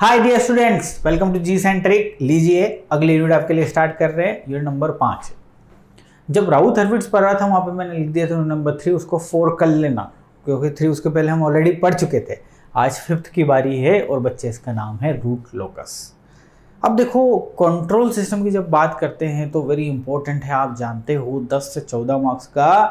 Hi dear students, welcome to G centric. लीजिए अगली unit आपके लिए स्टार्ट कर रहे हैं। Unit number 5। जब राउथ हर्विट्ज पढ़ रहा था वहाँ पे मैंने लिख दिया था नंबर 3, उसको 4 कर लेना क्योंकि 3 उसके पहले हम ऑलरेडी पढ़ चुके थे। आज 5th की बारी है और बच्चे इसका नाम है रूट लोकस। अब देखो, कंट्रोल सिस्टम की जब बात करते हैं तो वेरी इंपॉर्टेंट है। आप जानते हो 10 से 14 मार्क्स का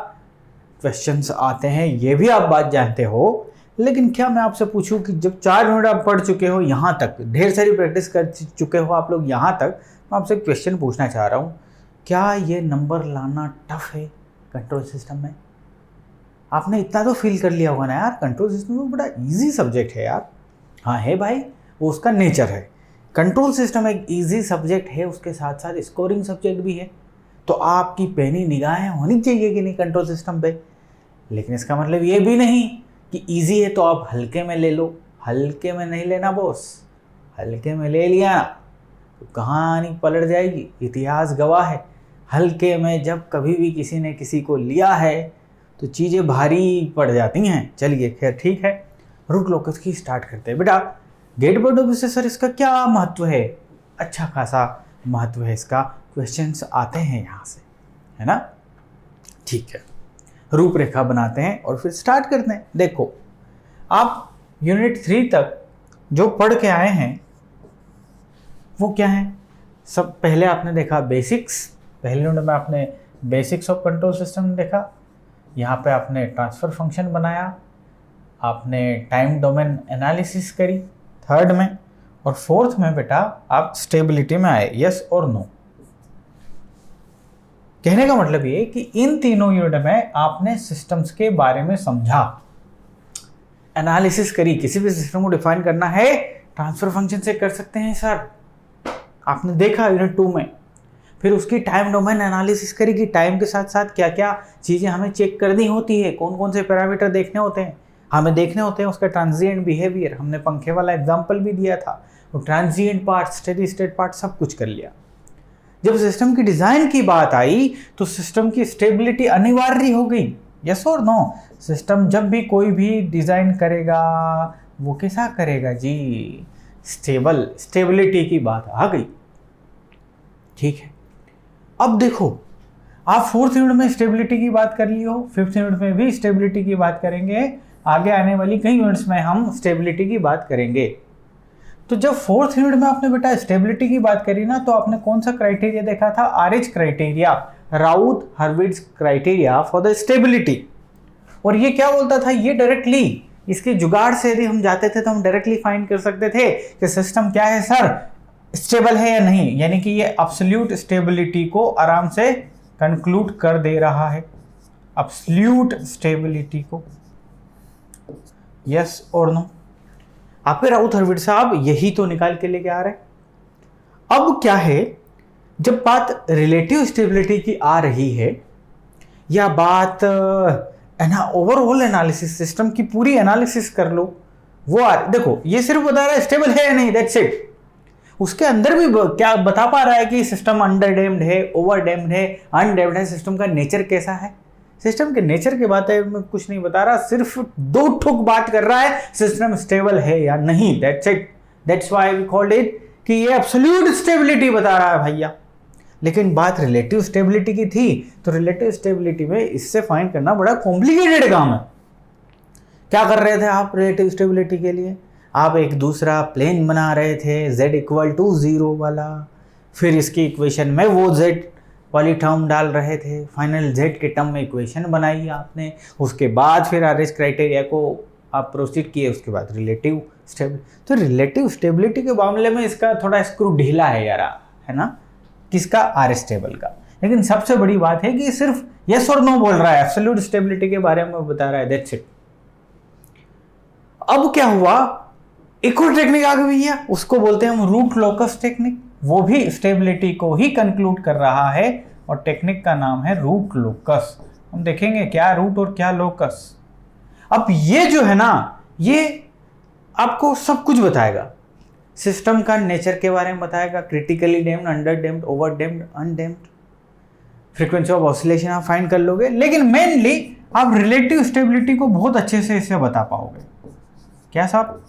क्वेश्चंस आते हैं, ये भी आप बात जानते हो। लेकिन क्या मैं आपसे पूछूं कि जब 4 यूनिट आप पढ़ चुके हो, यहाँ तक ढेर सारी प्रैक्टिस कर चुके हो आप लोग यहाँ तक, मैं आपसे क्वेश्चन पूछना चाह रहा हूँ, क्या ये नंबर लाना टफ है कंट्रोल सिस्टम में? आपने इतना तो फील कर लिया होगा ना यार, कंट्रोल सिस्टम तो बड़ा इजी सब्जेक्ट है यार। हाँ है भाई, वो उसका नेचर है। कंट्रोल सिस्टम एक इजी सब्जेक्ट है, उसके साथ साथ स्कोरिंग सब्जेक्ट भी है। तो आपकी पैनी निगाहें होनी चाहिए कि नहीं कंट्रोल सिस्टम पे। लेकिन इसका मतलब ये भी नहीं कि इजी है तो आप हल्के में ले लो। हल्के में नहीं लेना बॉस, हल्के में ले लिया तो कहानी पलट जाएगी। इतिहास गवाह है, हल्के में जब कभी भी किसी ने किसी को लिया है तो चीज़ें भारी पड़ जाती हैं। चलिए खैर ठीक है, रूट लोकस की स्टार्ट करते हैं। बेटा गेट बोर्ड ऑफ से सर इसका क्या महत्व है? अच्छा खासा महत्व है इसका, क्वेश्चंस आते हैं यहाँ से, है ना। ठीक है, रूपरेखा बनाते हैं और फिर स्टार्ट करते हैं। देखो, आप यूनिट 3 तक जो पढ़ के आए हैं वो क्या है? सब पहले आपने देखा बेसिक्स। पहले यूनिट में आपने बेसिक्स ऑफ कंट्रोल सिस्टम देखा। यहाँ पे आपने ट्रांसफर फंक्शन बनाया, आपने टाइम डोमेन एनालिसिस करी 3rd में, और 4th में बेटा आप स्टेबिलिटी में आए, यस और नो। कहने का मतलब ये कि इन तीनों यूनिट में आपने सिस्टम्स के बारे में समझा, एनालिसिस करी। किसी भी सिस्टम को डिफाइन करना है ट्रांसफर फंक्शन से कर सकते हैं सर, आपने देखा यूनिट 2 में। फिर उसकी टाइम डोमेन एनालिसिस करी कि टाइम के साथ साथ क्या क्या चीज़ें हमें चेक करनी होती है, कौन कौन से पैरामीटर देखने होते हैं, हमें देखने होते हैं उसका ट्रांजिएंट बिहेवियर। हमने पंखे वाला एग्जाम्पल भी दिया था, तो transient part, steady state part सब कुछ कर लिया। जब सिस्टम की डिज़ाइन की बात आई तो सिस्टम की स्टेबिलिटी अनिवार्य हो गई, यस और नो। सिस्टम जब भी कोई भी डिज़ाइन करेगा वो कैसा करेगा जी? स्टेबल, स्टेबिलिटी की बात आ गई। ठीक है, अब देखो आप 4th यूनिट में स्टेबिलिटी की बात कर ली हो, 5th यूनिट में भी स्टेबिलिटी की बात करेंगे, आगे आने वाली कई यूनिट्स में हम स्टेबिलिटी की बात करेंगे। तो जब 4th यूनिट में आपने बेटा स्टेबिलिटी की बात करी ना, तो आपने कौन सा क्राइटेरिया देखा था? RH criteria, Routh Hurwitz criteria for the stability. और ये क्या बोलता था? ये डायरेक्टली इसके जुगाड़ से यदि हम जाते थे तो हम डायरेक्टली फाइंड कर सकते थे कि सिस्टम क्या है सर, स्टेबल है या नहीं। यानी कि ये एब्सोल्यूट स्टेबिलिटी को आराम से कंक्लूड कर दे रहा है, एब्सोल्यूट स्टेबिलिटी को, यस और नो। आपके राउथ हर्विट्ज साहब यही तो निकाल के लेके आ रहे हैं। अब क्या है, जब बात रिलेटिव स्टेबिलिटी की आ रही है या बात ओवरऑल एनालिसिस, सिस्टम की पूरी एनालिसिस कर लो, वो देखो ये सिर्फ बता रहा है स्टेबल है या नहीं, दैट्स इट। उसके अंदर भी क्या बता पा रहा है कि सिस्टम अंडर डैम्ड है, ओवर डैम्ड है, अनडैम्ड है, सिस्टम का नेचर कैसा है। सिस्टम के नेचर की बातें में कुछ नहीं बता रहा, सिर्फ 2 ठुक बात कर रहा है, सिस्टम स्टेबल है या नहीं, that's it. That's why we called it कि ये एब्सोल्यूट स्टेबिलिटी बता रहा है भैया। लेकिन बात रिलेटिव स्टेबिलिटी की थी, तो रिलेटिव स्टेबिलिटी में इससे फाइंड करना बड़ा कॉम्प्लिकेटेड काम है। क्या कर रहे थे आप रिलेटिव स्टेबिलिटी के लिए? आप एक दूसरा प्लेन बना रहे थे z = 0 वाला, फिर इसकी इक्वेशन में वो z वाली टर्म डाल रहे थे, फाइनल z के टर्म में इक्वेशन बनाई आपने, उसके बाद फिर आरएच क्राइटेरिया को आप प्रोसीड किए, उसके बाद रिलेटिव स्टेबिलिटी। तो रिलेटिव स्टेबिलिटी के मामले में इसका थोड़ा स्क्रू ढीला है यार, है ना, किसका? आर स्टेबल का। लेकिन सबसे बड़ी बात है कि सिर्फ यस और नो बोल रहा है, एब्सोल्यूट स्टेबिलिटी के बारे में बता रहा है, दैट्स इट। अब क्या हुआ, एक और टेक्निक आ गई भैया, उसको बोलते हैं हम रूट लोकस टेक्निक। वो भी स्टेबिलिटी को ही कंक्लूड कर रहा है और टेक्निक का नाम है रूट लोकस। हम देखेंगे क्या रूट और क्या लोकस। अब ये जो है ना, ये आपको सब कुछ बताएगा, सिस्टम का नेचर के बारे में बताएगा, critically damped, under damped, over damped, undamped, frequency of oscillation आप फाइंड कर लोगे। लेकिन मेनली आप रिलेटिव स्टेबिलिटी को बहुत अच्छे से इससे बता पाओगे। क्या साहब?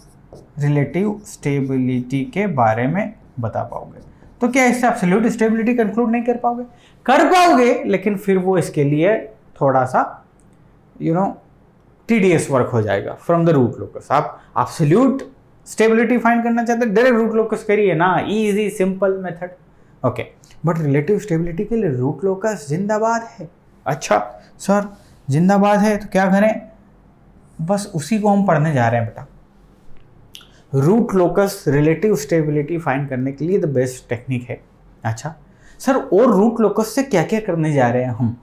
रिलेटिव स्टेबिलिटी के बारे में बता पाओगे। तो क्या इससे एब्सोल्यूट स्टेबिलिटी कंक्लूड नहीं कर पाओगे? कर पाओगे, लेकिन फिर वो इसके लिए थोड़ा सा टीडियस वर्क हो जाएगा फ्रॉम द रूट लोकस। आप एब्सोल्यूट स्टेबिलिटी फाइंड करना चाहते हैं, डायरेक्ट रूट लोकस करिए ना, easy simple method. Okay, but relative stability के लिए रूट लोकस जिंदाबाद है। अच्छा सर जिंदाबाद है तो क्या करें? बस उसी को हम पढ़ने जा रहे हैं बेटा। Root locus relative stability find करने के लिए द बेस्ट टेक्निक है। अच्छा सर, और रूट लोकस से क्या क्या करने जा रहे हैं हम?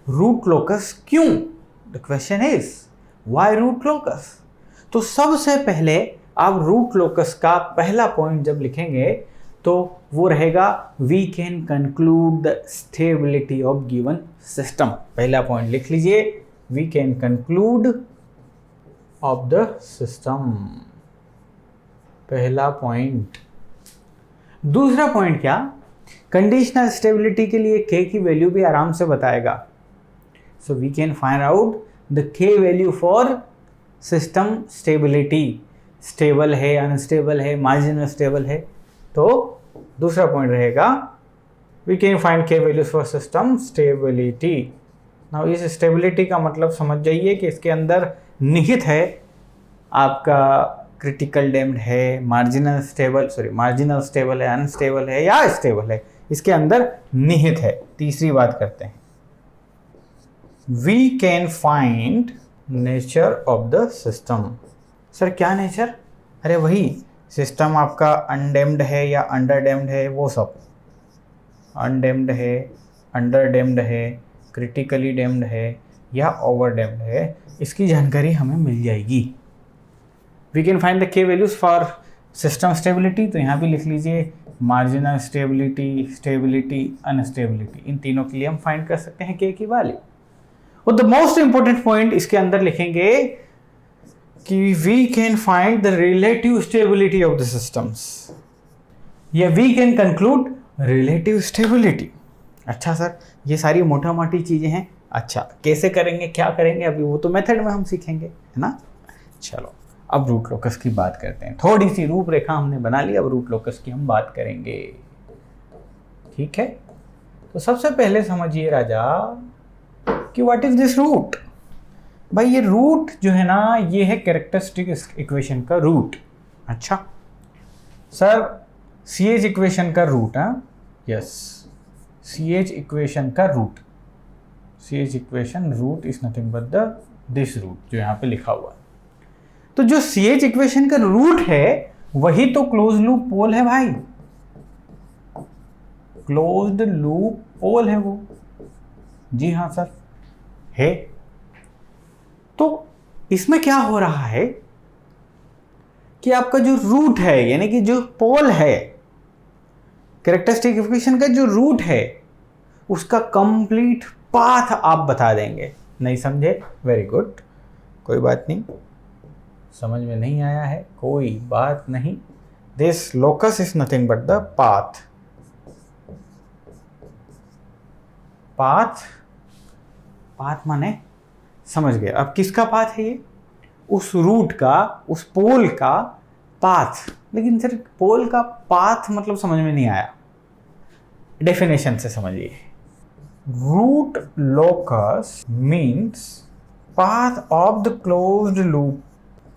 रूट लोकस क्यों? The question is why root locus? तो सबसे पहले आप रूट लोकस का पहला पॉइंट जब लिखेंगे तो वो रहेगा we can conclude the stability of given system. पहला पॉइंट लिख लीजिए, we can conclude of the system, पहला पॉइंट। दूसरा पॉइंट क्या? कंडीशनल स्टेबिलिटी के लिए k की वैल्यू भी आराम से बताएगा। So we can find out the k value for system stability, stable है, अनस्टेबल है, मार्जिनल स्टेबल है। तो दूसरा पॉइंट रहेगा we can find k values for system stability. Now इस स्टेबिलिटी का मतलब समझ जाइए कि इसके अंदर निहित है आपका क्रिटिकल डैम्प्ड है, मार्जिनल स्टेबल है, अनस्टेबल है या स्टेबल है, इसके अंदर निहित है। तीसरी बात करते हैं, we can find nature of the system. Sir क्या नेचर? अरे वही सिस्टम आपका अनडैम्प्ड है या अंडरडैम्प्ड है, वो सब। अनडैम्प्ड है, अंडरडैम्प्ड है, क्रिटिकली डैम्प्ड है या ओवरडैम्प्ड है, इसकी जानकारी हमें मिल जाएगी। We can find the k values for system stability, तो यहाँ भी लिख लीजिए मार्जिनल स्टेबिलिटी, स्टेबिलिटी, अनस्टेबिलिटी, इन तीनों के लिए हम फाइंड कर सकते हैं k की वैल्यू। और द मोस्ट इंपॉर्टेंट पॉइंट इसके अंदर लिखेंगे कि we can find the relative stability of the systems, या we can conclude relative stability. अच्छा सर, ये सारी मोटा मोटी चीजें हैं। अच्छा कैसे करेंगे, क्या करेंगे, अभी वो तो मेथड में हम सीखेंगे, है ना। चलो अब रूट लोकस की बात करते हैं। थोड़ी सी रूपरेखा हमने बना ली, अब रूट लोकस की हम बात करेंगे। ठीक है, तो सबसे पहले समझिए राजा कि व्हाट इज दिस रूट। भाई ये रूट जो है ना, ये है कैरेक्टरिस्टिक इक्वेशन का रूट। अच्छा सर, CH इक्वेशन का रूट, हाँ यस, CH इक्वेशन का root, CH equation root is nothing but the this root जो यहाँ पे लिखा हुआ है। तो जो CH इक्वेशन का रूट है वही तो क्लोज लूप पोल है भाई, क्लोज्ड लूप पोल है वो। जी हाँ सर है। तो इसमें क्या हो रहा है कि आपका जो रूट है, यानी कि जो पोल है, कैरेक्टरिस्टिक इक्वेशन का जो रूट है, उसका कंप्लीट पाथ आप बता देंगे। नहीं समझे? वेरी गुड, कोई बात नहीं, समझ में नहीं आया है कोई बात नहीं। This locus is nothing but the path. Path माने समझ गए। अब किसका पाथ है ये? उस रूट का, उस पोल का पाथ। लेकिन सर पोल का पाथ मतलब समझ में नहीं आया, डेफिनेशन से समझिए। Root locus means path of the closed loop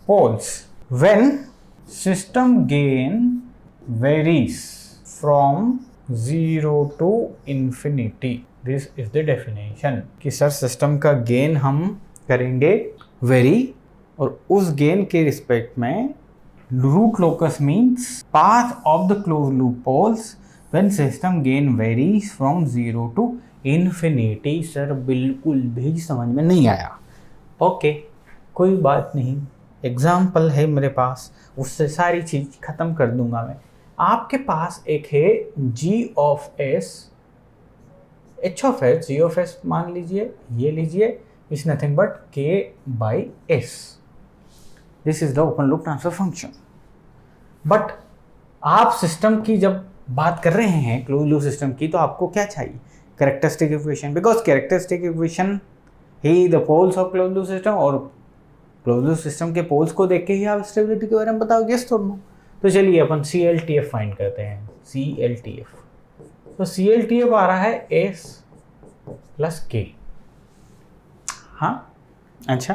poles when system gain varies from 0 to infinity. This is the definition कि सर सिस्टम का गेन हम करेंगे वेरी, और उस गेन के रिस्पेक्ट में root locus means path of the closed loop poles when system gain varies from 0 to infinity. Sir बिल्कुल भी समझ में नहीं आया। ओके कोई बात नहीं, एग्जाम्पल है मेरे पास, उससे सारी चीज़ ख़त्म कर दूंगा मैं। आपके पास एक है g of s, h of s, g of s मान लीजिए, ये लीजिए, is nothing but k by s। This is the open loop transfer function. But आप सिस्टम की जब बात कर रहे हैं, क्लोज लूप सिस्टम की, तो आपको क्या चाहिए? Characteristic equation, because characteristic equation ही the poles of close loop system, और क्लोज लूप सिस्टम के पोल्स को देख के ही आप स्टेबिलिटी के बारे में बताओगे, यस तो नो। तो चलिए अपन CLTF फाइंड करते हैं। CLTF, तो CLTF आ रहा है S प्लस K। हाँ, अच्छा,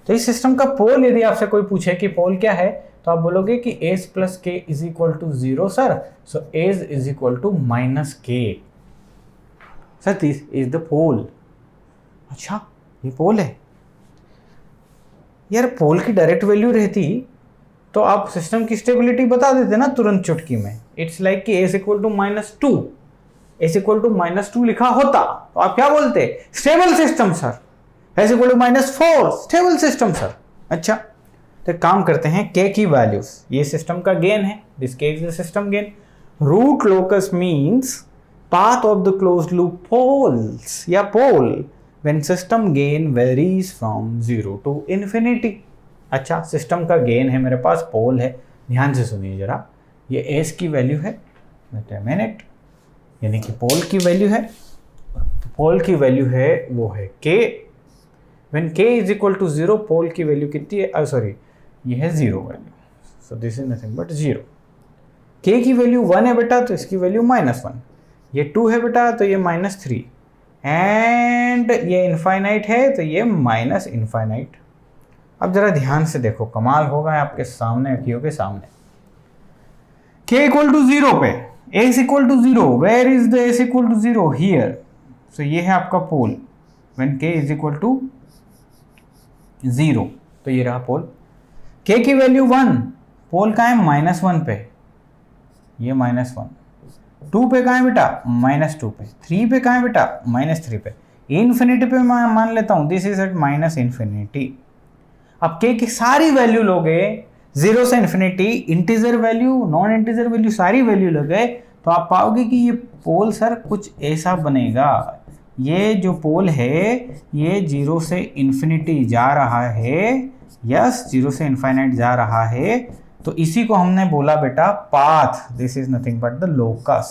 तो इस सिस्टम का पोल यदि आपसे कोई पूछे कि पोल क्या है, तो आप बोलोगे कि S plus K is equal to 0 sir, so S is equal to minus K sir, this is the pole. अच्छा, ये पोल है यार। पोल की डायरेक्ट वैल्यू रहती तो आप सिस्टम की स्टेबिलिटी बता देते ना तुरंत चुटकी में। इट्स लाइक कि S equal to -2, S equal to -2 लिखा होता तो आप क्या बोलते, stable system sir. S equal to -4, stable system sir. अच्छा, तो काम करते हैं K की वैल्यूज। ये सिस्टम का गेन है, this K is the system gain. Root locus means path of the closed loop poles या pole when system gain varies from 0 to infinity। अच्छा, सिस्टम का गेन है मेरे पास, पोल है, ध्यान से सुनिए जरा। ये S की वैल्यू है मिनट, यानी कि पोल की वैल्यू है, पोल की वैल्यू है वो है K। when K is equal to 0, pole की वैल्यू कितनी है, सॉरी ये है 0 value, so this is nothing but 0। K की वैल्यू 1 है बेटा, तो इसकी वैल्यू -1। ये 2 है बेटा, तो ये -3, एंड ये इनफाइनाइट है तो ये माइनस इनफाइनाइट। अब जरा ध्यान से देखो, कमाल होगा आपके सामने, अखियों के सामने। K इक्वल टू 0 पे S equal to 0, where is the S equal to 0, here. So ये है आपका pole when K is equal to 0, तो ये रहा पोल। K की वैल्यू 1, पोल का है -1 पे, ये -1। 2 पे कहाँ है बेटा, -2 पे। 3 पे कहाँ है बेटा, -3 पे। इन्फिनिटी पे मैं मान लेता हूँ, दिस इज एट -इन्फिनिटी। अब K की सारी वैल्यू लोगे 0 से infinity, integer value, non integer value, सारी वैल्यू लोगे, तो आप पाओगे कि ये पोल सर कुछ ऐसा बनेगा। ये जो पोल है ये 0 से इन्फिनिटी जा रहा है, यस 0 से इन्फाइनाइट जा रहा है, तो इसी को हमने बोला बेटा path. This is nothing but the locus.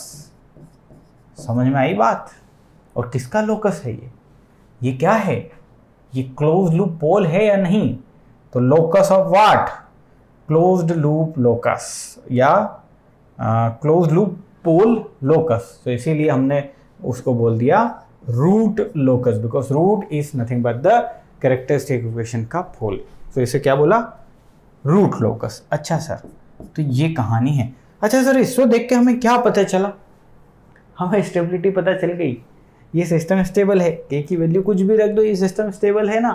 समझ में आई बात? और किसका लोकस है ये क्या है, ये क्लोज्ड लूप पोल है या नहीं? तो locus of what, closed loop locus या क्लोज्ड लूप पोल लोकस। तो इसीलिए हमने उसको बोल दिया root locus, because root is nothing but the characteristic equation का पोल। तो इसे क्या बोला, रूट लोकस। अच्छा सर, तो ये कहानी है। अच्छा सर, इसको देख के हमें क्या पता चला, हमें स्टेबिलिटी पता चल गई, ये सिस्टम स्टेबल है। K की वैल्यू कुछ भी रख दो, ये सिस्टम स्टेबल है ना,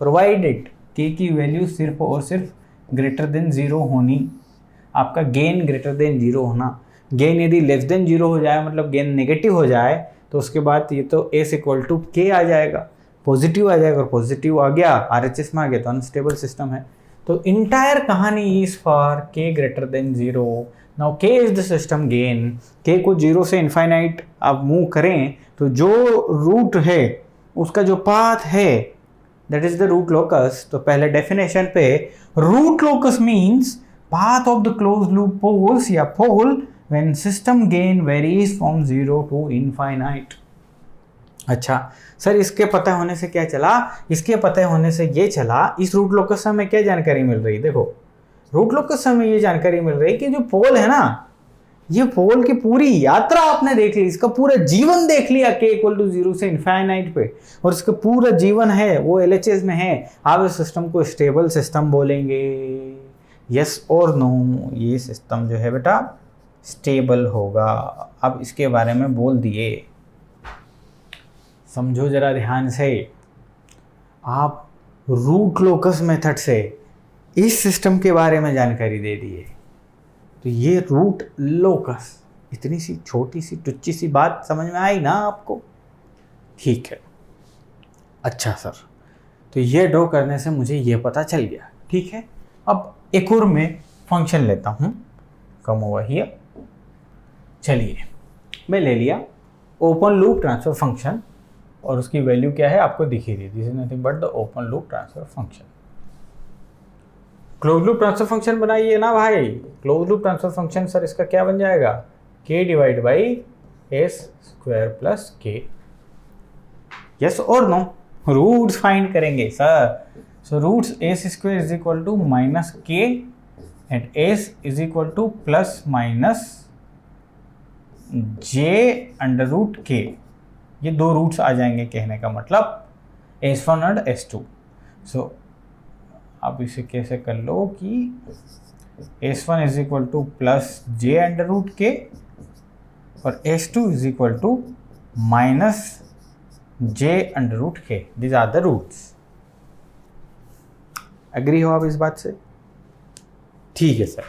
प्रोवाइडेड K की वैल्यू सिर्फ और सिर्फ ग्रेटर देन 0 होनी, आपका गेन ग्रेटर देन 0 होना। गेन यदि लेस देन 0 हो जाए, मतलब गेन नेगेटिव हो जाए, तो उसके बाद ये तो S इक्वल टू K आ जाएगा, पॉजिटिव आ जाएगा, और पॉजिटिव आ गया, RHS में आ गया तो अनस्टेबल सिस्टम है। तो इंटायर कहानी is for K greater than 0। Now K is the system gain. K को 0 से इन्फाइनाइट आप मूव करें तो जो रूट है उसका जो पाथ है that is the root locus. तो पहले डेफिनेशन पे, root locus means path of the closed loop poles या pole when system gain varies from 0 to infinite. अच्छा सर, इसके पता होने से क्या चला, इसके पता होने से ये चला, इस रूट लोकस से हमें क्या जानकारी मिल रही, देखो रूट लोकस से हमें ये जानकारी मिल रही कि जो पोल है ना, ये पोल की पूरी यात्रा आपने देख ली, इसका पूरा जीवन देख लिया K इक्वल टू 0 से इनफाइनाइट पे, और इसका पूरा जीवन है वो LHS में है। आप इस सिस्टम को स्टेबल सिस्टम बोलेंगे, यस और नो, ये सिस्टम जो है बेटा स्टेबल होगा। अब इसके बारे में बोल दिए, समझो जरा ध्यान से। आप रूट लोकस मेथड से इस सिस्टम के बारे में जानकारी दे दिए, तो ये रूट लोकस, इतनी सी छोटी सी टुच्ची सी बात समझ में आई ना आपको? ठीक है। अच्छा सर, तो ये ड्रॉ करने से मुझे ये पता चल गया, ठीक है। अब एक और मैं फंक्शन लेता हूँ, कम ओवर हियर। चलिए, मैं ले लिया ओपन लूप ट्रांसफर फंक्शन, और उसकी वैल्यू क्या है आपको दिखी दी, this is nothing but the open loop transfer function. Close loop transfer function बनाइए ना भाई। Close loop transfer function sir इसका क्या बन जाएगा, K divide by S square plus K। Yes और नो, रूट्स फाइंड करेंगे sir. So roots S square is equal to minus K and S is equal to plus minus j under root K. ये दो roots आ जाएंगे, कहने का मतलब S1 और S2। सो आप इसे कैसे कर लो कि S1 is equal to plus j under root K और S2 is equal to minus j under root K. These are the roots. Agree हो आप इस बात से? ठीक है सर,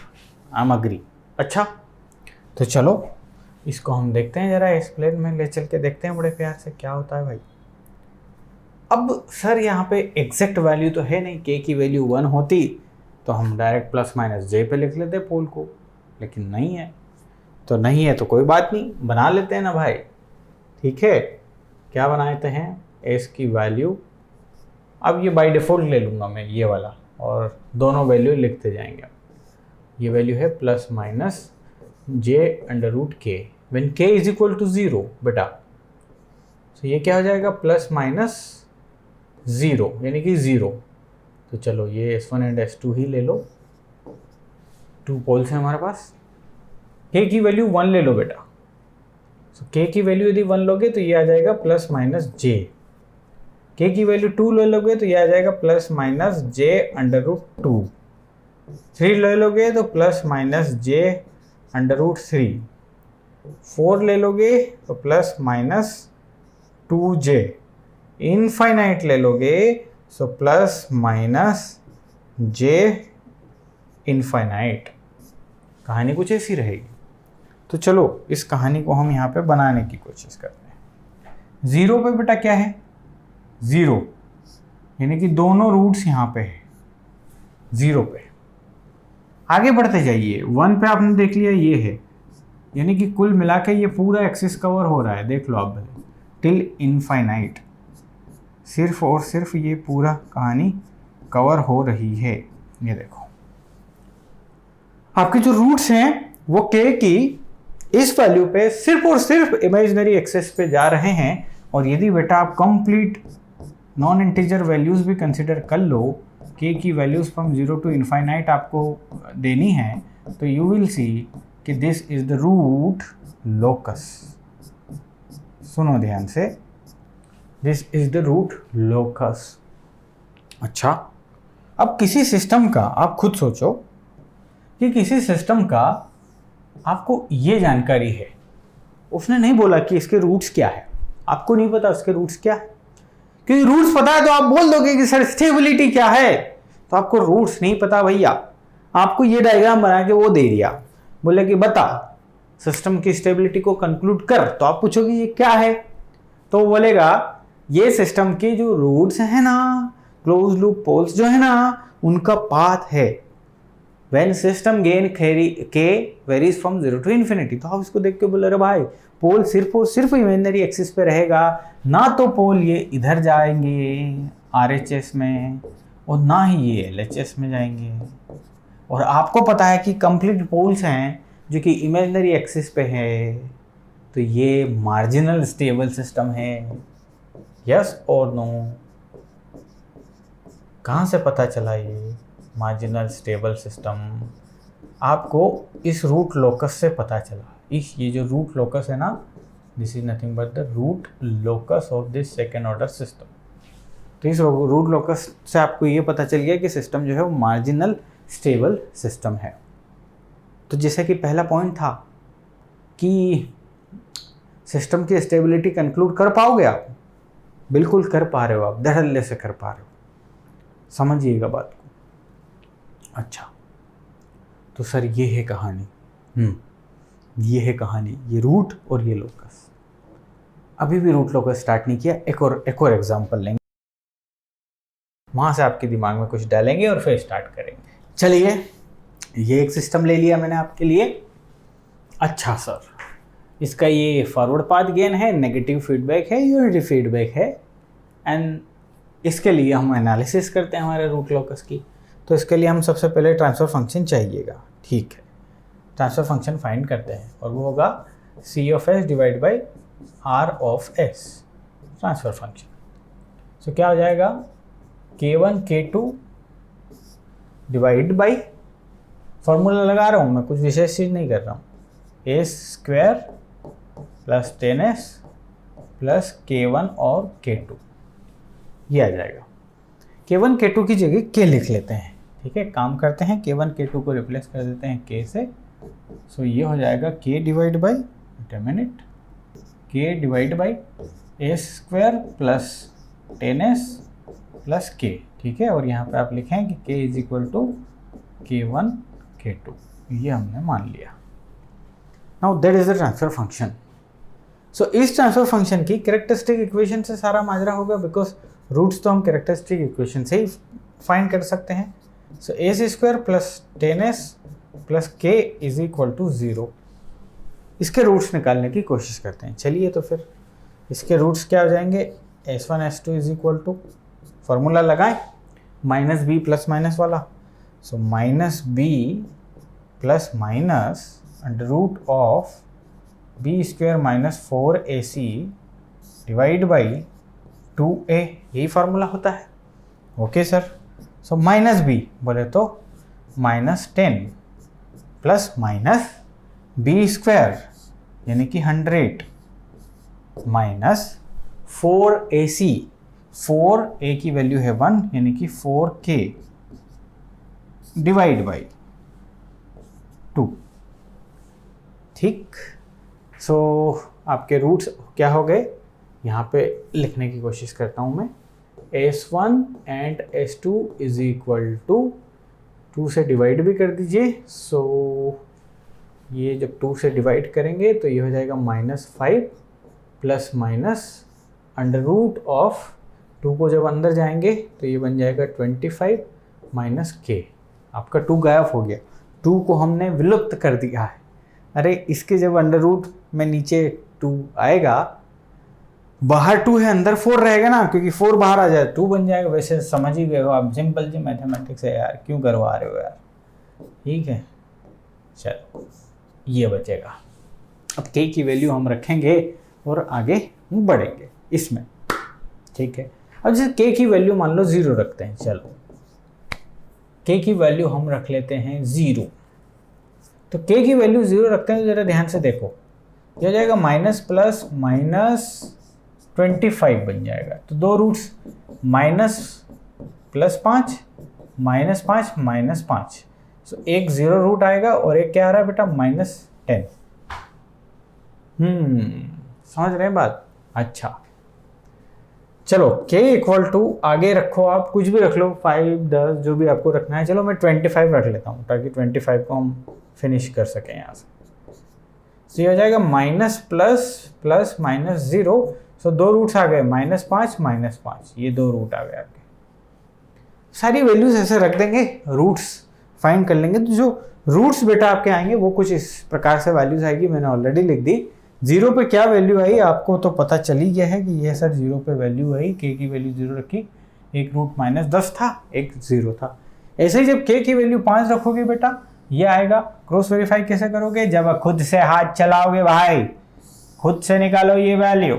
आई एम एग्री। अच्छा, तो चलो इसको हम देखते हैं, जरा इस प्लेन में ले चल के देखते हैं बड़े प्यार से क्या होता है भाई। अब सर यहाँ पे एग्जैक्ट वैल्यू तो है नहीं, के की वैल्यू 1 होती तो हम डायरेक्ट प्लस माइनस जे पे लिख लेते पोल को, लेकिन नहीं है। तो नहीं है तो कोई बात नहीं, बना लेते हैं ना भाई। ठीक है, क्या बनाते हैं, एस की वैल्यू, अब ये बाय डिफ़ॉल्ट ले लूँगा मैं ये वाला, और दोनों वैल्यू लिखते जाएंगे। ये वैल्यू है plus minus j under root के व्हेन के इज इक्वल टू 0 बेटा। तो ये क्या हो जाएगा, प्लस माइनस 0 यानी कि 0। तो चलो ये S1 एंड S2 ही ले लो, 2 पोल्स हैं हमारे पास। के की वैल्यू 1 ले लो बेटा। तो के की वैल्यू यदि 1 लोगे तो ये आ जाएगा प्लस माइनस जे। के की वैल्यू 2 ले लोगे तो ये आ जाएगा plus minus j under root 2। 3 ले लोगे तो plus minus j under root 3। 4 ले लोगे तो प्लस माइनस 2j। इनफाइनाइट ले लोगे सो प्लस माइनस जे इनफाइनाइट। कहानी कुछ ऐसी रहेगी। तो चलो इस कहानी को हम यहाँ पे बनाने की कोशिश करते हैं। 0 पे बेटा क्या है, 0 यानी कि दोनों रूट्स यहाँ पे है 0 पे। आगे बढ़ते जाइए, 1 पे आपने देख लिया ये है, यानी कि कुल मिला के ये पूरा एक्सिस कवर हो रहा है, देख लो आप भले, टिल इनफाइनाइट। सिर्फ और सिर्फ ये पूरा कहानी कवर हो रही है। ये देखो आपके जो रूट्स हैं वो के की इस वैल्यू पे सिर्फ और सिर्फ इमेजिनरी एक्सिस पे जा रहे हैं। और यदि बेटा आप कंप्लीट नॉन इंटीजर वैल्यूज भी कंसिडर कर लो, के की वैल्यूज फ्रॉम 0 टू इनफाइनाइट आपको देनी है, तो यू विल सी कि this is the root locus. सुनो ध्यान से, this is the root locus. अच्छा, अब किसी सिस्टम का आप खुद सोचो कि किसी सिस्टम का आपको ये जानकारी है, उसने नहीं बोला कि इसके रूट्स क्या है, आपको नहीं पता उसके रूट्स क्या है, क्योंकि रूट्स पता है तो आप बोल दोगे कि सर स्टेबिलिटी क्या है। तो आपको रूट्स नहीं पता भैया, आपको ये डायग्राम बना के वो दे दिया, बोले कि बता सिस्टम की स्टेबिलिटी को कंक्लूड कर, तो आप पूछोगे ये क्या है, तो बोलेगा ये सिस्टम के जो रूट्स हैं ना, क्लोज लूप पोल्स जो है ना, उनका पाथ है व्हेन सिस्टम गेन के वेरीज फ्रॉम 0 टू इन्फिनिटी। तो आप इसको देख के बोले, अरे भाई पोल सिर्फ और सिर्फ इमेजिनरी एक्सिस पे रहेगा, ना तो पोल ये इधर जाएंगे RHS में और ना ही ये LHS में जाएंगे। और आपको पता है कि कंप्लीट पोल्स हैं जो कि इमेजिनरी एक्सिस पे है, तो ये मार्जिनल स्टेबल सिस्टम है। यस और नो? कहाँ से पता चला ये मार्जिनल स्टेबल सिस्टम? आपको इस रूट लोकस से पता चला। ये जो रूट लोकस है ना, this is nothing but the root locus of this second order system. तो इस रूट लोकस से आपको ये पता चल गया कि सिस्टम जो है वो मार्जिनल स्टेबल सिस्टम है। तो जैसे कि पहला पॉइंट था कि सिस्टम की स्टेबिलिटी कंक्लूड कर पाओगे आप, बिल्कुल कर पा रहे हो आप, धड़ल्ले से कर पा रहे हो, समझिएगा बात को। अच्छा, तो सर ये है कहानी, ये है कहानी, ये रूट और ये लोकस। अभी भी रूट लोकस स्टार्ट नहीं किया, एक और एग्जांपल लेंगे, वहाँ से आपके दिमाग में कुछ डालेंगे और फिर स्टार्ट करेंगे। चलिए, ये एक सिस्टम ले लिया मैंने आपके लिए। अच्छा सर, इसका ये फॉरवर्ड पाथ गेन है, नेगेटिव फीडबैक है, यूनिटी फीडबैक है, एंड इसके लिए हम एनालिसिस करते हैं हमारे रूट लोकस की। तो इसके लिए हम सबसे पहले ट्रांसफ़र फंक्शन चाहिएगा। ठीक है, ट्रांसफ़र फंक्शन फाइंड करते हैं और वो होगा C of S divide by R of S, transfer function. So क्या हो जाएगा, K1 K2 divide by, formula लगा रहा हूँ मैं, कुछ विशेष चीज़ नहीं कर रहा हूँ, ए square plus 10s plus K1 और K2, ये आ जाएगा। K1 K2 की जगह K लिख लेते हैं, ठीक है। काम करते हैं, K1 K2 को रिप्लेस कर देते हैं K से। सो ये हो जाएगा K divide by, K divide by A square plus 10s plus K, ठीक है। और यहाँ पे आप लिखें कि K is equal to K1 K2, ये हमने मान लिया। Now that is the transfer function. So इस ट्रांसफर फंक्शन की कैरेक्टरिस्टिक इक्वेशन से सारा माजरा होगा, बिकॉज रूट्स तो हम कैरेक्टरिस्टिक इक्वेशन से ही फाइंड कर सकते हैं। So A square plus 10s plus K is equal to 0। इसके रूट्स निकालने की कोशिश करते हैं। चलिए तो फिर इसके रूट्स क्या हो जाएंगे, s1 s2 is equal to, formula लगाएं, माइनस बी प्लस माइनस वाला। So minus B plus minus under root of B square minus 4ac divide by 2a, यही फार्मूला होता है। Okay sir. So minus B बोले तो minus 10 plus minus B square यानी कि 100 minus 4ac, 4a की value है 1 यानी कि 4k डिवाइड बाई 2, ठीक। सो आपके रूट्स क्या हो गए, यहाँ पे लिखने की कोशिश करता हूँ मैं, s1 and s2 is equal to 2 से डिवाइड भी कर दीजिए। सो ये जब 2 से डिवाइड करेंगे तो ये हो जाएगा -5 plus minus under root of 2 को जब अंदर जाएंगे तो ये बन जाएगा 25 माइनस k। आपका 2 गायब हो गया, 2 को हमने विलुप्त कर दिया है। अरे इसके जब अंडर रूट में नीचे 2 आएगा, बाहर 2 है अंदर 4 रहेगा ना, क्योंकि 4 बाहर आ जाए 2 बन जाएगा। वैसे समझ ही गए हो आप, सिंपल जी मैथमेटिक्स है यार, क्यों करवा रहे हो यार, ठीक है। चलो ये बचेगा। अब k की वैल्यू हम रखेंगे और आगे बढ़ेंगे इसमें, ठीक है। अब जैसे k की वैल्यू मान लो 0 रखते हैं, चलो k की वैल्यू हम रख लेते हैं 0। तो k की वैल्यू 0 रखते हैं तो जरा ध्यान से देखो, ये हो जाएगा माइनस प्लस माइनस 25 बन जाएगा। तो 2 roots, minus plus 5 minus 5 minus 5। So एक 0 रूट आएगा और एक क्या आ रहा है बेटा, -10। समझ रहे हैं बात? अच्छा चलो k इक्वल टू आगे रखो, आप कुछ भी रख लो, 5 10 जो भी आपको रखना है। चलो मैं 25 रख लेता हूँ ताकि 25 को हम फिनिश कर सकें यहाँ से। तो ये हो जाएगा माइनस प्लस प्लस माइनस 0। सो 2 रूट्स आ गए, -5 -5, ये 2 रूट आ गए आपके। सारी वैल्यूज ऐसे रख देंगे, रूट्स फाइंड कर लेंगे। तो जो रूट्स बेटा आपके आएंगे वो कुछ इस प्रकार से वैल्यूज आएगी, मैंने ऑलरेडी लिख दी। 0 पे क्या वैल्यू आई आपको तो पता चल ही गया है कि ये सर 0 पे वैल्यू आई, k की वैल्यू 0 रखी, एक रूट -10 था, एक 0 था। ऐसे ही जब k की वैल्यू 5 रखोगे बेटा ये आएगा। क्रॉस वेरीफाई कैसे करोगे, जब खुद से हाथ चलाओगे भाई, खुद से निकालो ये वैल्यू।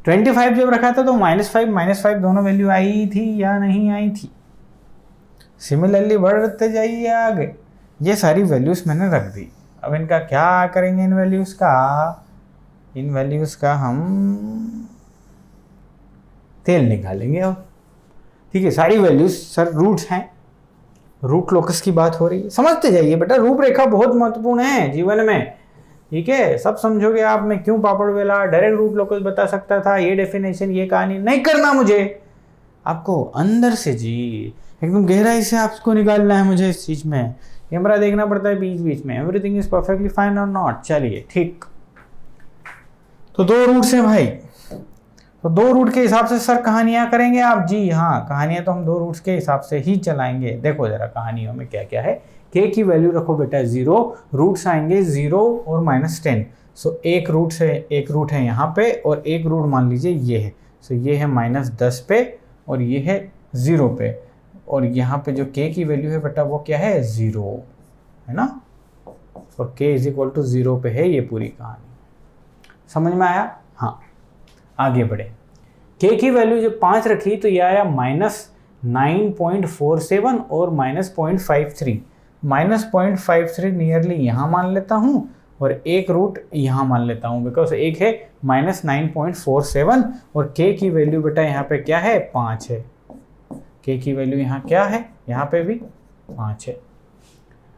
25 जब रखा था तो -5 दोनों वैल्यू आई थी या नहीं आई थी। सिमिलरली बढ़ते जाइए आगे, ये सारी वैल्यूज मैंने रख दी। अब इनका क्या करेंगे, इन वैल्यूज का हम तेल निकालेंगे अब, ठीक है। सारी वैल्यूज सर रूट्स हैं, रूट लोकस की बात हो रही है, समझते जाइए बेटा। रूपरेखा बहुत महत्वपूर्ण है जीवन में, ठीक है। सब समझोगे आप, मैं क्यों पापड़ बेला, डायरेक्ट रूट लोकस बता सकता था, ये डेफिनेशन ये कहानी नहीं करना मुझे, आपको अंदर से जी एकदम गहराई से आपको निकालना है मुझे इस चीज में। कैमरा देखना पड़ता है बीच बीच में, एवरीथिंग इज परफेक्टली फाइन और नॉट। चलिए ठीक, तो 2 रूट्स हैं भाई, तो 2 रूट के हिसाब से सर कहानियां करेंगे आप? जी हाँ, कहानियां तो हम 2 रूट्स के हिसाब से ही चलाएंगे। देखो जरा कहानियों में क्या क्या है। k की वैल्यू रखो बेटा 0, रूट्स आएंगे 0 और -10। सो एक रूट है यहाँ पे और एक रूट मान लीजिए ये है। सो ये है -10 पे और ये है 0 पे, और यहाँ पे जो k की वैल्यू है बेटा वो क्या है, 0 है ना। और k इज इक्वल टू 0 पे है ये पूरी कहानी। समझ में आया? हाँ, आगे बढ़े। k की वैल्यू जब 5 रखी तो ये आया 9.47 और -0.53। -0.53 नियरली यहाँ मान लेता हूँ और एक रूट यहाँ मान लेता हूँ, बिकॉज एक है -9.47 और k की वैल्यू बेटा यहाँ पे क्या है 5 है। k की वैल्यू यहाँ क्या है, यहाँ पे भी 5 है।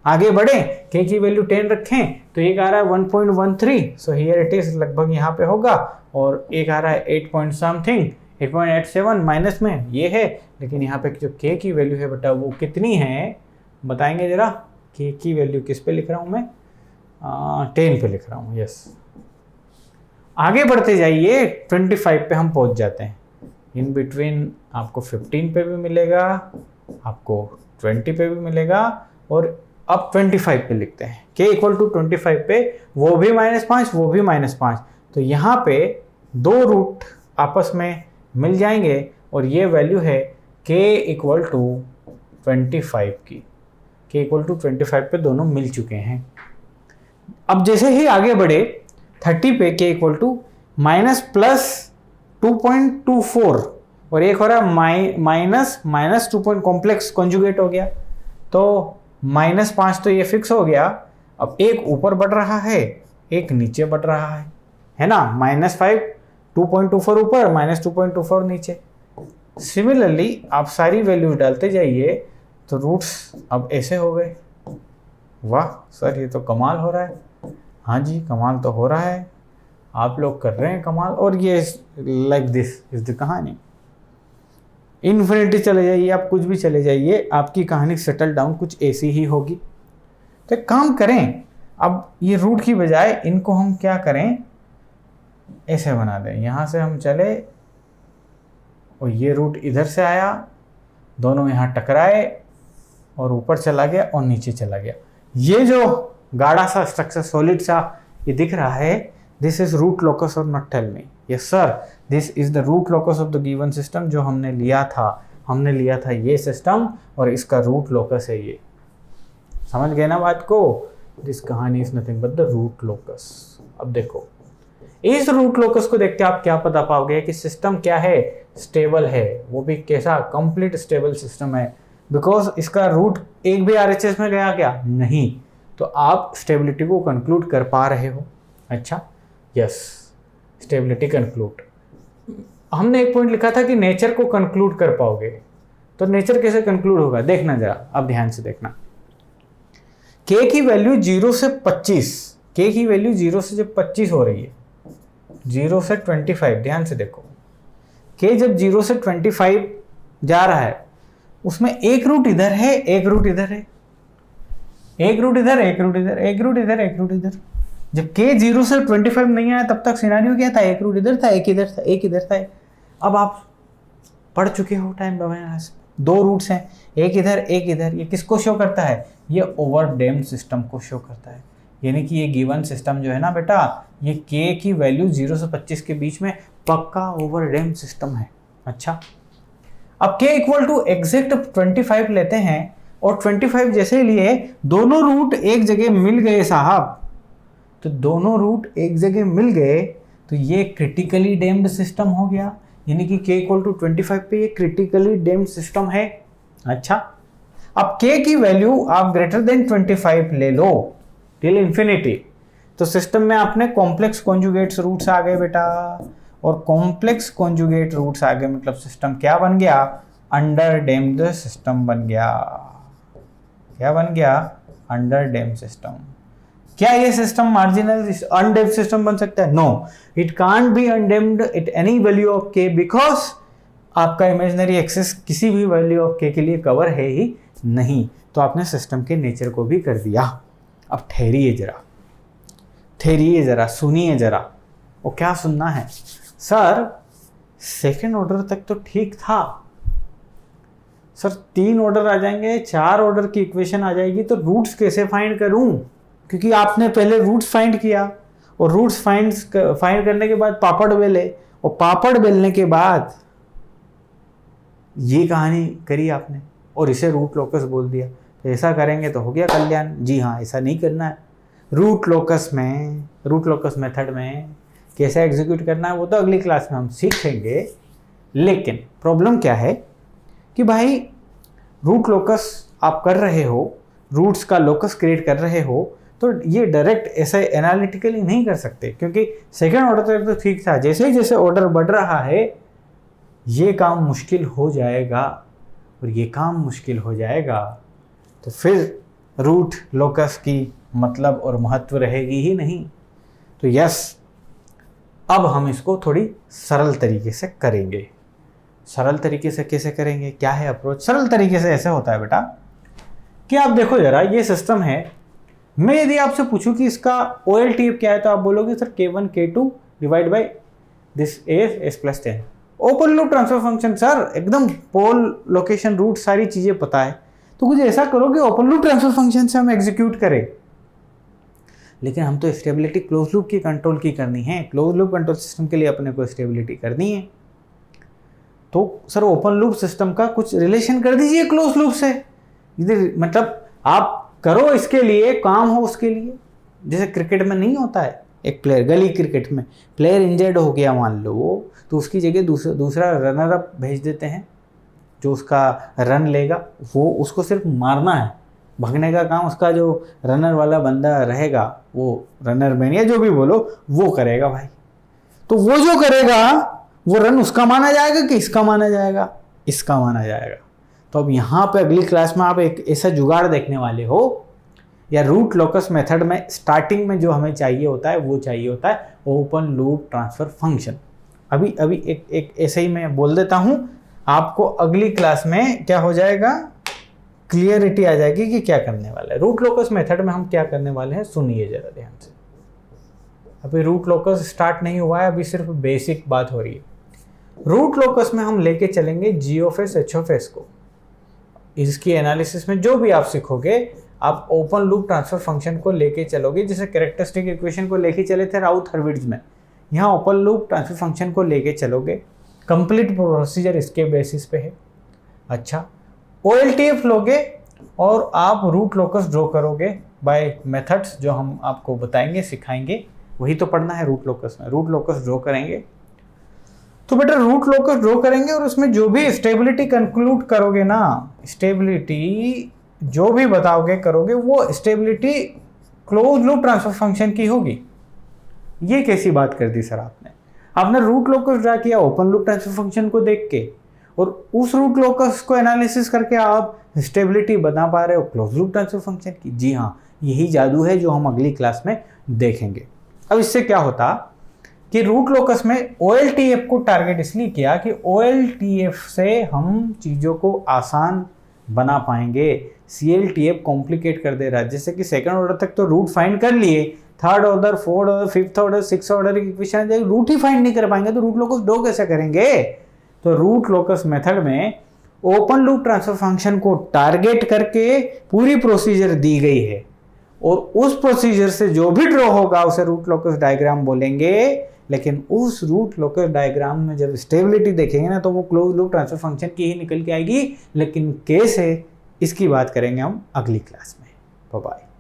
आगे बढ़े, k की वैल्यू 10 रखें तो एक आ रहा है 1.13, सो हियर इट इज लगभग यहाँ पे होगा, और एक आ रहा है 8 पॉइंट समथिंग 8.87 माइनस में ये है, लेकिन यहाँ पे जो k की वैल्यू है बेटा वो कितनी है बताएंगे जरा। k की वैल्यू किस पे लिख रहा हूँ मैं, 10 पे लिख रहा हूँ, यस। आगे बढ़ते जाइए 25 पे हम पहुँच जाते हैं। इन बिटवीन आपको 15 पे भी मिलेगा, आपको 20 पे भी मिलेगा, और अब 25 पे लिखते हैं। k इक्वल टू 25 पे वो भी -5 वो भी -5, तो यहाँ पे दो रूट आपस में मिल जाएंगे और ये वैल्यू है k इक्वल टू 25 की। k इक्वल टू 25 पे दोनों मिल चुके हैं। अब जैसे ही आगे बढ़े 30 पे k इक्वल टू -+2.24 और एक हो रहा है माइनस 2 पॉइंट कॉम्प्लेक्स कॉन्जुगेट हो गया, तो -5 तो ये फिक्स हो गया। अब एक ऊपर बढ़ रहा है एक नीचे बढ़ रहा है ना, -5 2.24 ऊपर -2.24 नीचे। सिमिलरली आप सारी वैल्यूज डालते जाइए तो रूट्स अब ऐसे हो गए। वाह सर ये तो कमाल हो रहा है। हाँ जी कमाल तो हो रहा है, आप लोग कर रहे हैं कमाल। और ये लाइक दिस इज द कहानी। इन्फिनिटी चले जाइए, आप कुछ भी चले जाइए, आपकी कहानी सेटल डाउन कुछ ऐसी ही होगी। तो एक काम करें, अब ये रूट की बजाय इनको हम क्या करें, ऐसे बना दें। यहाँ से हम चले और ये रूट इधर से आया, दोनों यहाँ टकराए और ऊपर चला गया और नीचे चला गया। ये जो गाढ़ा सा स्ट्रक्चर सॉलिड सा ये दिख रहा है, दिस इज रूट लोकस और not tell me. Yes sir, this is the root locus of the given system जो हमने लिया था ये सिस्टम, और इसका रूट लोकस है ये। समझ गए ना बात को। दिस कहानी is nothing but the root locus. अब देखो इस रूट लोकस को देख के आप क्या पता पाओगे कि सिस्टम क्या है, स्टेबल है। वो भी कैसा, कंप्लीट स्टेबल सिस्टम है, बिकॉज इसका रूट एक भी RHS में गया क्या, नहीं। तो आप स्टेबिलिटी को कंक्लूड कर पा रहे हो। अच्छा यस, स्टेबिलिटी कंक्लूड। हमने एक पॉइंट लिखा था कि नेचर को कंक्लूड कर पाओगे, तो नेचर कैसे कंक्लूड होगा देखना जरा, अब ध्यान से देखना। k की वैल्यू 0 से 25, k की वैल्यू 0 से जब 25 हो रही है, 0 से 25, ध्यान से देखो। k जब 0 से 25 जा रहा है उसमें एक रूट इधर है एक रूट इधर है, एक रूट इधर एक रूट इधर एक रूट इधर एक रूट इधर। जब k 0 से 25 नहीं आया तब तक सिनेरियो क्या था, एक रूट इधर था एक इधर था एक इधर था। अब आप पढ़ चुके हो टाइम डोमेन, दो रूट्स हैं, एक इधर एक इधर। ये किसको शो करता है, ये ओवर डैम्ड सिस्टम को शो करता है। यानी कि ये गिवन सिस्टम जो है ना बेटा, ये k की वैल्यू 0 से 25 के बीच में पक्का ओवर डैम्ड सिस्टम है। अच्छा, अब k इक्वल टू एग्जैक्ट 25 लेते हैं और 25 जैसे लिए दोनों रूट एक जगह मिल गए साहब, तो दोनों रूट एक जगह मिल गए तो ये क्रिटिकली डैम्ड सिस्टम हो गया। यानी कि k इक्वल टू 25 पे ये क्रिटिकली डैम्ड सिस्टम है। अच्छा, अब k की वैल्यू आप ग्रेटर देन 25 ले लो टिल इंफिनिटी, तो सिस्टम में आपने कॉम्प्लेक्स कॉन्जुगेट्स रूट्स आ गए बेटा, और कॉम्प्लेक्स कॉन्जुगेट रूट्स आ गए मतलब सिस्टम क्या बन गया, अंडर डैम्ड सिस्टम बन गया। क्या बन गया, अंडर डैम्ड सिस्टम। क्या ये सिस्टम मार्जिनल अनडैम्ड सिस्टम बन सकता है, no, it can't be undamped at any value of k, because आपका इमेजिनरी एक्सिस किसी भी वैल्यू ऑफ k के लिए कवर है ही नहीं। तो आपने सिस्टम के नेचर को भी कर दिया। अब ठहरिए जरा, सुनिए जरा। वो क्या सुनना है सर, सेकेंड ऑर्डर तक तो ठीक था सर, 3 ऑर्डर आ जाएंगे, 4 ऑर्डर की इक्वेशन आ जाएगी, तो रूट्स कैसे फाइंड करूं, क्योंकि आपने पहले रूट्स फाइंड किया और रूट्स फाइंड करने के बाद पापड़ बेले, और पापड़ बेलने के बाद ये कहानी करी आपने और इसे रूट लोकस बोल दिया। तो ऐसा करेंगे तो हो गया कल्याण। जी हाँ, ऐसा नहीं करना है। रूट लोकस मेथड में कैसे एग्जीक्यूट करना है वो तो अगली क्लास में हम सीखेंगे। लेकिन प्रॉब्लम क्या है कि भाई रूट लोकस आप कर रहे हो, रूट्स का लोकस क्रिएट कर रहे हो, तो ये डायरेक्ट ऐसे एनालिटिकली नहीं कर सकते, क्योंकि सेकंड ऑर्डर तक तो ठीक था, जैसे ही जैसे ऑर्डर बढ़ रहा है ये काम मुश्किल हो जाएगा, और ये काम मुश्किल हो जाएगा तो फिर रूट लोकस की मतलब और महत्व रहेगी ही नहीं। तो यस, अब हम इसको थोड़ी सरल तरीके से करेंगे। सरल तरीके से कैसे करेंगे, क्या है अप्रोच? सरल तरीके से ऐसे होता है बेटा कि आप देखो जरा, ये सिस्टम है, मैं यदि आपसे पूछूं कि इसका OLTF क्या है तो आप बोलोगे sir K1 K2 divide by this S plus 10। Open loop transfer function sir, एकदम पोल लोकेशन रूट सारी चीजें पता है, तो कुछ ऐसा करो कि ओपन लूप ट्रांसफर फंक्शन से हम एग्जीक्यूट करें। लेकिन हम तो स्टेबिलिटी क्लोज लूप की कंट्रोल की करनी है, क्लोज लूप कंट्रोल सिस्टम के लिए अपने को स्टेबिलिटी करनी है, तो सर ओपन लूप सिस्टम का कुछ रिलेशन कर दीजिए क्लोज लूप से। इधर मतलब आप करो इसके लिए, काम हो उसके लिए। जैसे क्रिकेट में नहीं होता है, एक प्लेयर, गली क्रिकेट में प्लेयर इंजर्ड हो गया मान लो, तो उसकी जगह दूसरा रनर अप भेज देते हैं, जो उसका रन लेगा, वो उसको सिर्फ मारना है, भगने का काम उसका जो रनर वाला बंदा रहेगा, वो रनर मैन या जो भी बोलो, वो करेगा भाई। तो वो जो करेगा वो रन उसका माना जाएगा कि इसका माना जाएगा? इसका माना जाएगा। तो अब यहाँ पे अगली क्लास में आप एक ऐसा जुगाड़ देखने वाले हो, या रूट लोकस मेथड में स्टार्टिंग में जो हमें चाहिए होता है वो चाहिए होता है ओपन लूप ट्रांसफर फंक्शन। अभी एक ऐसे ही मैं बोल देता हूँ, आपको अगली क्लास में क्या हो जाएगा, क्लियरिटी आ जाएगी कि क्या करने वाला है। रूट लोकस मेथड में हम क्या करने वाले हैं सुनिए जरा ध्यान से। अभी रूट लोकस स्टार्ट नहीं हुआ है, अभी सिर्फ बेसिक बात हो रही है। रूट लोकस में हम लेके चलेंगे G of S H of S को। इसकी एनालिसिस में जो भी आप सीखोगे, आप ओपन लूप ट्रांसफर फंक्शन को लेके चलोगे, जैसे कैरेक्टरिस्टिक इक्वेशन को लेके चले थे राउथ हर्विट्ज में, यहाँ ओपन लूप ट्रांसफर फंक्शन को लेके चलोगे। कंप्लीट प्रोसीजर इसके बेसिस पे है। अच्छा, OLTF लोगे और आप रूट लोकस ड्रॉ करोगे बाय मेथड्स जो हम आपको बताएंगे, सिखाएंगे, वही तो पढ़ना है रूट लोकस में। रूट लोकस ड्रॉ करेंगे तो बेटा रूट लोकस ड्रॉ करेंगे, और उसमें जो भी स्टेबिलिटी कंक्लूड करोगे ना, स्टेबिलिटी जो भी बताओगे करोगे, वो stability close loop transfer function की होगी। ये कैसी बात कर दी सर आपने रूट लोकस ड्रा किया ओपन लूप ट्रांसफर फंक्शन को देख के, और उस रूट लोकस को एनालिसिस करके आप स्टेबिलिटी बना पा रहे हो क्लोज लूप ट्रांसफर फंक्शन की। जी हाँ, यही जादू है जो हम अगली क्लास में देखेंगे। अब इससे क्या होता कि रूट लोकस में OLTF को टारगेट इसलिए किया कि OLTF से हम चीज़ों को आसान बना पाएंगे। CLTF कॉम्प्लिकेट कर दे रहा है, जैसे कि सेकंड ऑर्डर तक तो रूट फाइंड कर लिए, third order, fourth order, fifth order, six order की इक्वेशन रूट ही फाइंड नहीं कर पाएंगे, तो रूट लोकस ड्रॉ कैसे करेंगे? तो रूट लोकस मेथड में ओपन लूप ट्रांसफर फंक्शन को टारगेट करके पूरी प्रोसीजर दी गई है, और उस प्रोसीजर से जो भी ड्रॉ होगा उसे रूट लोकस डायग्राम बोलेंगे। लेकिन उस रूट लोकस डायग्राम में जब स्टेबिलिटी देखेंगे ना, तो वो क्लोज लूप ट्रांसफर फंक्शन की ही निकल के आएगी। लेकिन कैसे, इसकी बात करेंगे हम अगली क्लास में। Bye bye.